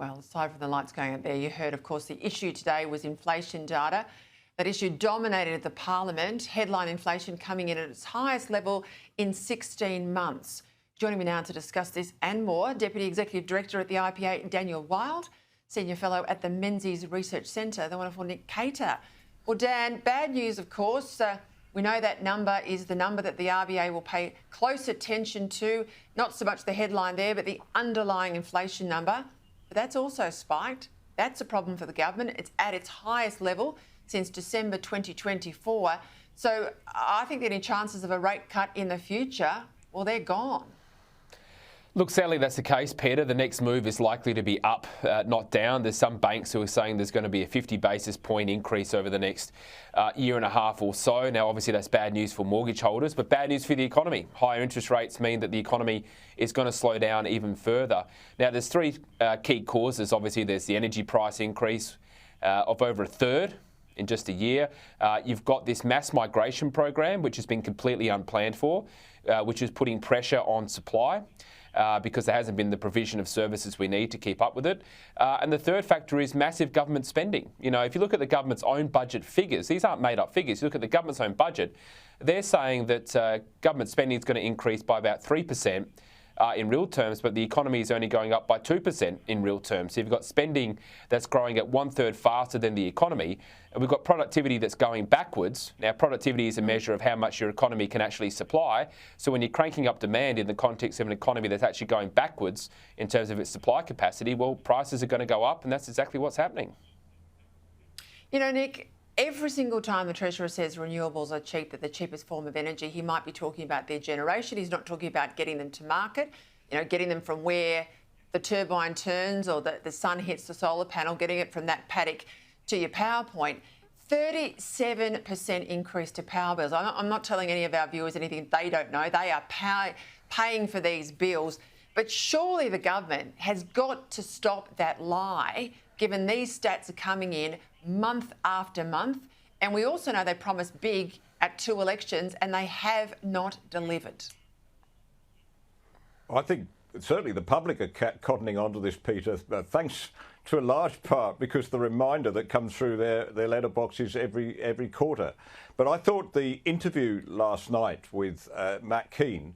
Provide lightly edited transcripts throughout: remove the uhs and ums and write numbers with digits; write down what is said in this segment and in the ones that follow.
Well, aside from the lights going out there, you heard, of course, the issue today was inflation data. That issue dominated the parliament. Headline inflation coming in at its highest level in 16 months. Joining me now to discuss this and more, Deputy Executive Director at the IPA, Daniel Wild, Senior Fellow at the Menzies Research Centre, the wonderful Nick Cater. Well, Dan, bad news, of course. We know that number is the number that the RBA will pay close attention to, not so much the headline there, but the underlying inflation number. But that's also spiked. That's a problem for the government. It's at its highest level since December 2024. So I think that any chances of a rate cut in the future, well, they're gone. Look, sadly, that's the case, Peter. The next move is likely to be up, not down. There's some banks who are saying there's going to be a 50 basis point increase over the next year and a half or so. Now, obviously, that's bad news for mortgage holders, but bad news for the economy. Higher interest rates mean that the economy is going to slow down even further. Now, there's three key causes. Obviously, there's the energy price increase of over a third in just a year. You've got this mass migration program, which has been completely unplanned for, which is putting pressure on supply. Because there hasn't been the provision of services we need to keep up with it. And the third factor is massive government spending. You know, if you look at the government's own budget figures, these aren't made up figures. You look at the government's own budget, they're saying that government spending is going to increase by about 3% in real terms, but the economy is only going up by 2% in real terms. So you've got spending that's growing at 1/3 faster than the economy, and we've got productivity that's going backwards. Now, productivity is a measure of how much your economy can actually supply. So when you're cranking up demand in the context of an economy that's actually going backwards in terms of its supply capacity, well, prices are going to go up, and that's exactly what's happening. You know, Nick, every single time the Treasurer says renewables are cheap, that the cheapest form of energy, he might be talking about their generation. He's not talking about getting them to market, you know, getting them from where the turbine turns or the sun hits the solar panel, getting it from that paddock to your power point. 37% increase to power bills. I'm not telling any of our viewers anything they don't know. They are paying for these bills. But surely the government has got to stop that lie, given these stats are coming in month after month. And we also know they promised big at 2 elections and they have not delivered. I think certainly the public are cottoning onto this, Peter, thanks to a large part because the reminder that comes through their letterboxes every quarter. But I thought the interview last night with Matt Keane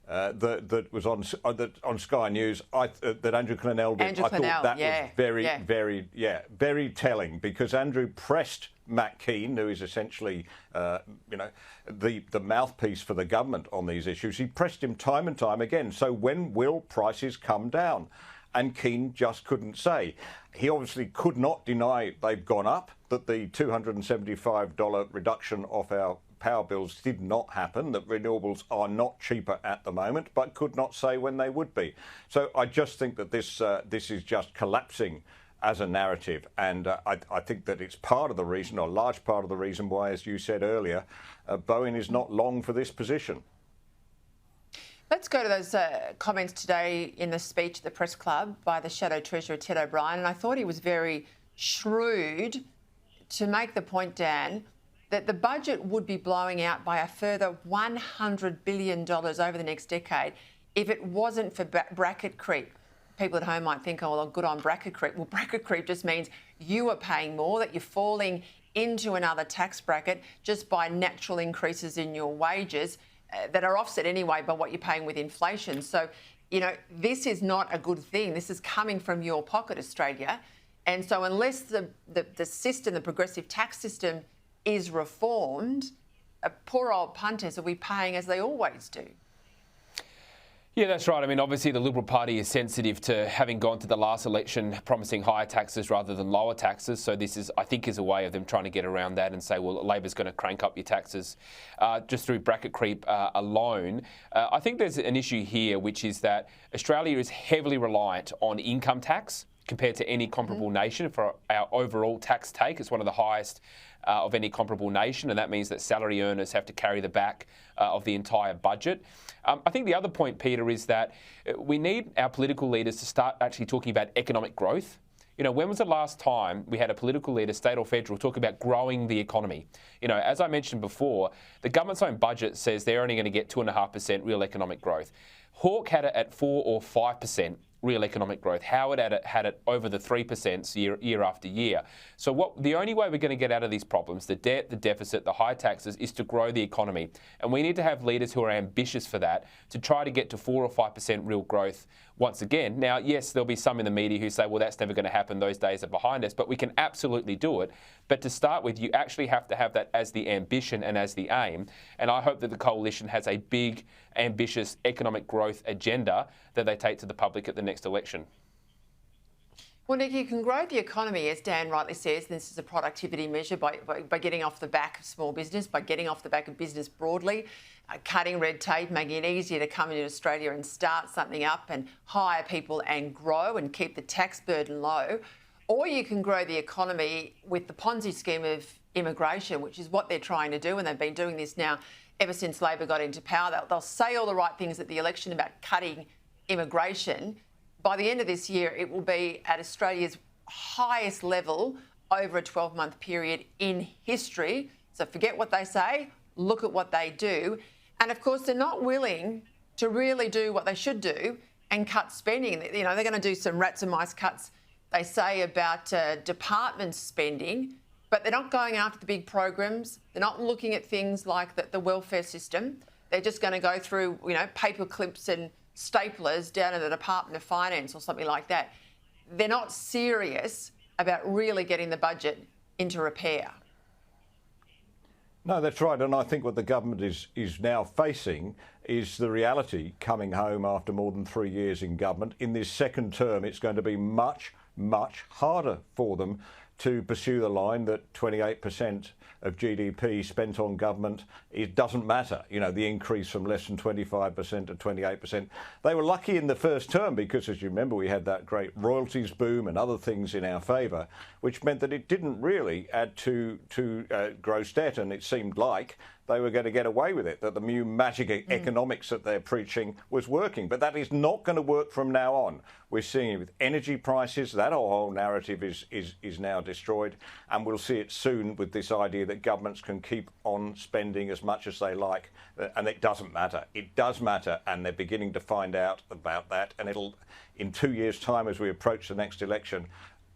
that was on Sky News, that Andrew Clennell did. I thought that was very telling because Andrew pressed Matt Keane, who is essentially, the mouthpiece for the government on these issues. He pressed him time and time again. So when will prices come down? And Keane just couldn't say. He obviously could not deny they've gone up, that the $275 reduction off our power bills did not happen, that renewables are not cheaper at the moment, but could not say when they would be. So I just think that this is just collapsing as a narrative. And I think that it's part of the reason, or a large part of the reason why, as you said earlier, Bowen is not long for this position. Let's go to those comments today in the speech at the Press Club by the Shadow Treasurer, Ted O'Brien. And I thought he was very shrewd to make the point, Dan, that the budget would be blowing out by a further $100 billion over the next decade if it wasn't for bracket creep. People at home might think, oh, well, good on bracket creep. Well, bracket creep just means you are paying more, that you're falling into another tax bracket just by natural increases in your wages that are offset anyway by what you're paying with inflation. So, you know, this is not a good thing. This is coming from your pocket, Australia. And so unless the system, the progressive tax system is reformed, poor old punters will be paying as they always do. Yeah, that's right. I mean, obviously the Liberal Party is sensitive to having gone to the last election promising higher taxes rather than lower taxes. So this is, I think, is a way of them trying to get around that and say, well, Labor's going to crank up your taxes just through bracket creep alone. I think there's an issue here, which is that Australia is heavily reliant on income tax compared to any comparable nation for our overall tax take. It's one of the highest of any comparable nation, and that means that salary earners have to carry the back of the entire budget. I think the other point, Peter, is that we need our political leaders to start actually talking about economic growth. You know, when was the last time we had a political leader, state or federal, talk about growing the economy? You know, as I mentioned before, the government's own budget says they're only going to get 2.5% real economic growth. Hawke had it at 4 or 5% real economic growth. Howard had it over the 3% year after year. So the only way we're going to get out of these problems, the debt, the deficit, the high taxes, is to grow the economy. And we need to have leaders who are ambitious for that, to try to get to 4 or 5% real growth once again. Now, yes, there'll be some in the media who say, well, that's never going to happen. Those days are behind us. But we can absolutely do it. But to start with, you actually have to have that as the ambition and as the aim. And I hope that the coalition has a big, ambitious economic growth agenda that they take to the public at the next election. Well, Nick, you can grow the economy, as Dan rightly says. This is a productivity measure by getting off the back of small business, by getting off the back of business broadly, cutting red tape, making it easier to come into Australia and start something up and hire people and grow and keep the tax burden low. Or you can grow the economy with the Ponzi scheme of immigration, which is what they're trying to do, and they've been doing this now ever since Labor got into power. They'll say all the right things at the election about cutting immigration. By the end of this year, it will be at Australia's highest level over a 12-month period in history. So forget what they say, look at what they do. And of course, they're not willing to really do what they should do and cut spending. You know, they're going to do some rats and mice cuts, they say, about department spending, but they're not going after the big programs. They're not looking at things like the welfare system. They're just going to go through, you know, paper clips and staplers down in the Department of Finance or something like that. They're not serious about really getting the budget into repair. No, that's right. And I think what the government is now facing is the reality coming home after more than 3 years in government. In this second term, it's going to be much, much harder for them to pursue the line that 28% of GDP spent on government, it doesn't matter. You know, the increase from less than 25% to 28%. They were lucky in the first term because, as you remember, we had that great royalties boom and other things in our favour, which meant that it didn't really add to gross debt, and it seemed like they were going to get away with it, that the new magic economics that they're preaching was working. But that is not going to work from now on. We're seeing it with energy prices. That whole narrative is now destroyed. And we'll see it soon with this idea that governments can keep on spending as much as they like. And it doesn't matter. It does matter. And they're beginning to find out about that. And it'll, in 2 years' time, as we approach the next election,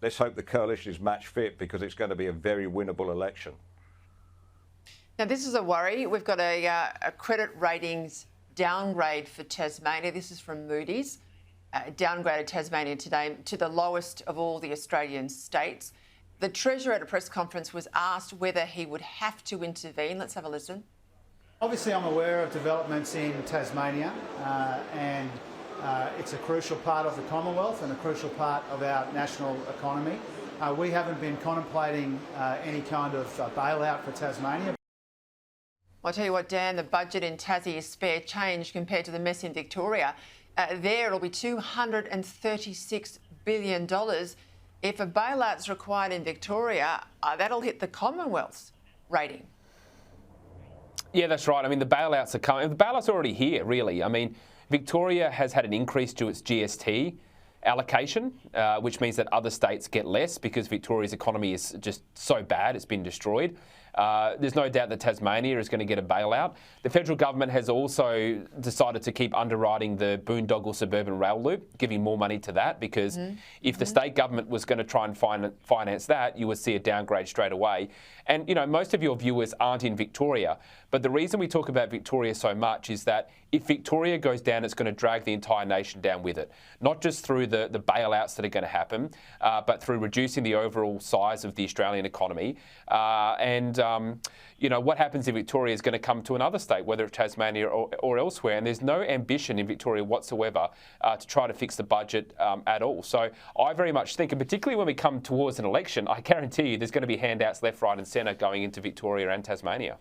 let's hope the coalition is match fit, because it's going to be a very winnable election. Now, this is a worry. We've got a credit ratings downgrade for Tasmania. This is from Moody's. Downgraded Tasmania today to the lowest of all the Australian states. The Treasurer at a press conference was asked whether he would have to intervene. Let's have a listen. Obviously, I'm aware of developments in Tasmania and it's a crucial part of the Commonwealth and a crucial part of our national economy. We haven't been contemplating any kind of bailout for Tasmania. I'll tell you what, Dan, the budget in Tassie is spare change compared to the mess in Victoria. There it'll be $236 billion. If a bailout's required in Victoria, that'll hit the Commonwealth's rating. Yeah, that's right. I mean, the bailouts are coming. The bailouts are already here, really. I mean, Victoria has had an increase to its GST allocation, which means that other states get less because Victoria's economy is just so bad, it's been destroyed. There's no doubt that Tasmania is going to get a bailout. The federal government has also decided to keep underwriting the Boondoggle suburban rail loop, giving more money to that, because if the state government was going to try and finance that, you would see a downgrade straight away. And, you know, most of your viewers aren't in Victoria, but the reason we talk about Victoria so much is that if Victoria goes down, it's going to drag the entire nation down with it, not just through the bailouts that are going to happen, but through reducing the overall size of the Australian economy. You know, what happens in Victoria is going to come to another state, whether it's Tasmania or elsewhere, and there's no ambition in Victoria whatsoever to try to fix the budget at all. So I very much think, and particularly when we come towards an election, I guarantee you there's going to be handouts left, right and centre going into Victoria and Tasmania.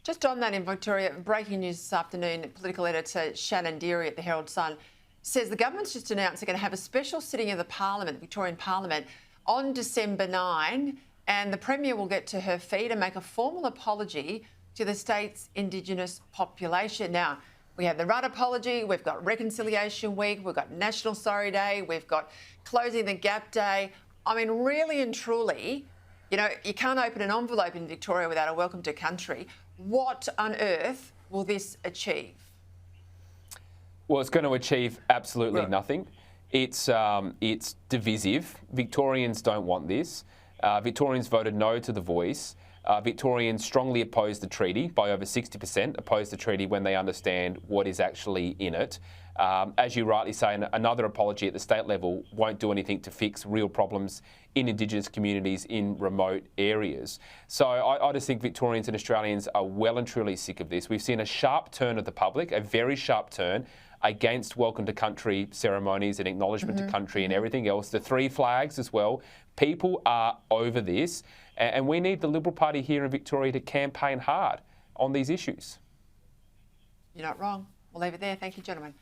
Just on that in Victoria, breaking news this afternoon, political editor Shannon Deary at the Herald Sun says the government's just announced they're going to have a special sitting of the Parliament, the Victorian Parliament, on December 9, and the Premier will get to her feet and make a formal apology to the state's Indigenous population. Now, we have the Rudd apology, we've got Reconciliation Week, we've got National Sorry Day, we've got Closing the Gap Day. I mean, really and truly, you know, you can't open an envelope in Victoria without a welcome to country. What on earth will this achieve? Well, it's going to achieve absolutely nothing. It's divisive. Victorians don't want this. Victorians voted no to the voice. Victorians strongly oppose the treaty by over 60%, oppose the treaty when they understand what is actually in it. As you rightly say, another apology at the state level won't do anything to fix real problems in Indigenous communities in remote areas. So I just think Victorians and Australians are well and truly sick of this. We've seen a sharp turn of the public, a very sharp turn against welcome to country ceremonies and acknowledgement to country and everything else. The 3 flags as well. People are over this, and we need the Liberal Party here in Victoria to campaign hard on these issues. You're not wrong. We'll leave it there. Thank you, gentlemen.